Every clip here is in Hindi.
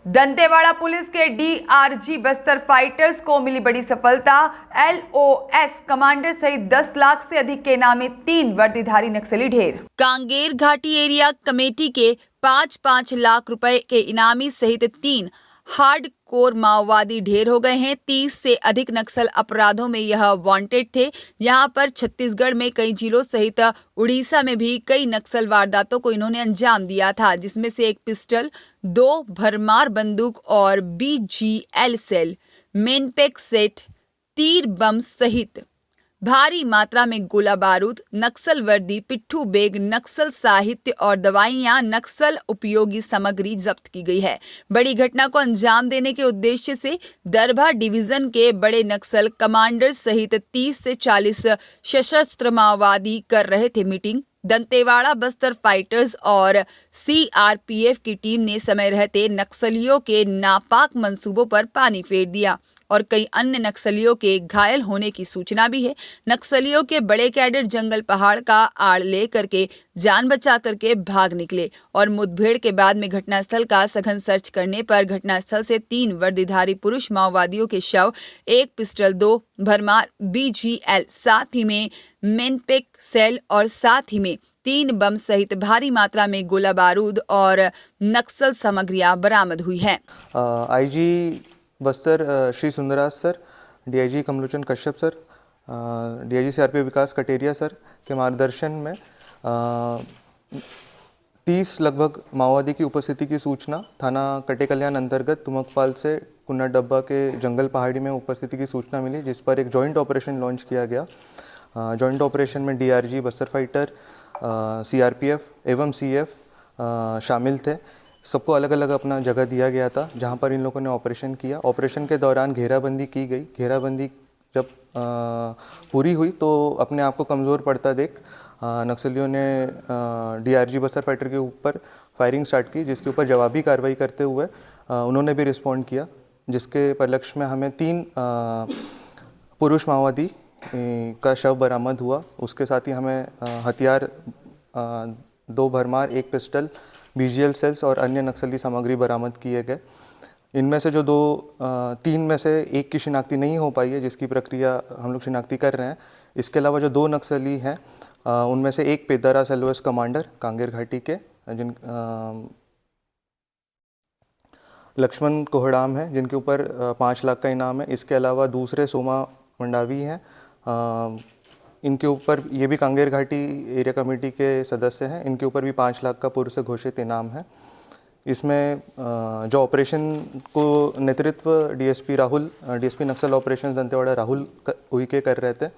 दंतेवाड़ा पुलिस के डीआरजी बस्तर फाइटर्स को मिली बड़ी सफलता। एलओएस कमांडर सहित 10 लाख से अधिक के इनामी 3 वर्दीधारी नक्सली ढेर। कांगेर घाटी एरिया कमेटी के 5-5 लाख रुपए के इनामी सहित 3 हार्डकोर माओवादी ढेर हो गए हैं। 30 से अधिक नक्सल अपराधों में यह वांटेड थे। यहां पर छत्तीसगढ़ में कई जिलों सहित उड़ीसा में भी कई नक्सल वारदातों को इन्होंने अंजाम दिया था, जिसमें से एक पिस्टल, 2 भरमार बंदूक और बीजीएल सेल, मेनपेक सेट, तीर बम सहित भारी मात्रा में गोला बारूद, नक्सल वर्दी, पिट्ठू बैग, नक्सल साहित्य और दवाइयां, नक्सल उपयोगी सामग्री जब्त की गई है। बड़ी घटना को अंजाम देने के उद्देश्य से दरभा डिवीजन के बड़े नक्सल कमांडर सहित 30 से 40 सशस्त्र माओवादी कर रहे थे मीटिंग। दंतेवाड़ा बस्तर फाइटर्स और सीआरपीएफ की टीम ने समय रहते नक्सलियों के नापाक मंसूबों पर पानी फेर दिया और कई अन्य नक्सलियों के घायल होने की सूचना भी है। नक्सलियों के बड़े कैडर जंगल पहाड़ का आड़ ले करके जान बचा करके भाग निकले और मुठभेड़ के बाद में घटनास्थल का सघन सर्च करने पर घटनास्थल से 3 वर्दीधारी पुरुष माओवादियों के शव, 1 पिस्टल, 2 भरमार बीजीएल, साथ ही में मेनपेक सेल और साथ ही में 3 बम सहित भारी मात्रा में गोला बारूद और नक्सल सामग्रियां बरामद हुई है। IG Bastar Shri Sundarraj sir, DIG Kamlochan Kashyap sir, DIG CRPF Vikas Kataria sir के मार्गदर्शन में 30 लगभग माओवादी की उपस्थिति की सूचना थाना कटे कल्याण अंतर्गत तुमकपाल से कुन्ना डब्बा के जंगल पहाड़ी में उपस्थिति की सूचना मिली, जिस पर एक जॉइंट ऑपरेशन लॉन्च किया गया। जॉइंट ऑपरेशन में डीआरजी बस्तर फाइटर, सीआरपीएफ एवं सीएफ शामिल थे। सबको अलग अलग अपना जगह दिया गया था जहां पर इन लोगों ने ऑपरेशन किया। ऑपरेशन के दौरान घेराबंदी की गई। घेराबंदी जब पूरी हुई तो अपने आप को कमज़ोर पड़ता देख नक्सलियों ने डीआरजी बस्तर फाइटर के ऊपर फायरिंग स्टार्ट की, जिसके ऊपर जवाबी कार्रवाई करते हुए उन्होंने भी रिस्पॉन्ड किया, जिसके परिलक्ष्य में हमें 3 पुरुष माओवादी का शव बरामद हुआ। उसके साथ ही हमें हथियार 2 भरमार, 1 पिस्टल, बीजीएल सेल्स और अन्य नक्सली सामग्री बरामद किए गए। इनमें से जो 3 में से 1 की शिनाख्ती नहीं हो पाई है, जिसकी प्रक्रिया हम लोग शिनाख्ती कर रहे हैं। इसके अलावा जो 2 नक्सली हैं उनमें से एक पेदारास एलओएस कमांडर कांगेर घाटी के जिन लक्ष्मण कोहड़ाम है, जिनके ऊपर 5 लाख का इनाम है। इसके अलावा दूसरे सोमा मंडावी हैं, इनके ऊपर ये भी कांगेर घाटी एरिया कमेटी के सदस्य हैं। इनके ऊपर भी 5 लाख का पूर्व से घोषित इनाम है। इसमें जो ऑपरेशन को नेतृत्व डीएसपी नक्सल ऑपरेशन दंतेवाड़ा राहुल उइके कर रहे थे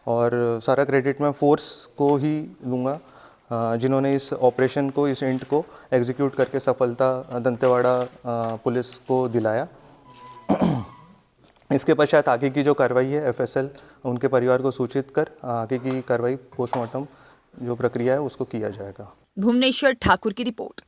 और सारा क्रेडिट मैं फोर्स को ही दूंगा, जिन्होंने इस ऑपरेशन को, इस इंट को एग्जीक्यूट करके सफलता दंतेवाड़ा पुलिस को दिलाया। इसके पश्चात आगे की जो कार्रवाई है एफएसएल उनके परिवार को सूचित कर आगे की कार्रवाई पोस्टमार्टम जो प्रक्रिया है उसको किया जाएगा। भुवनेश्वर ठाकुर की रिपोर्ट।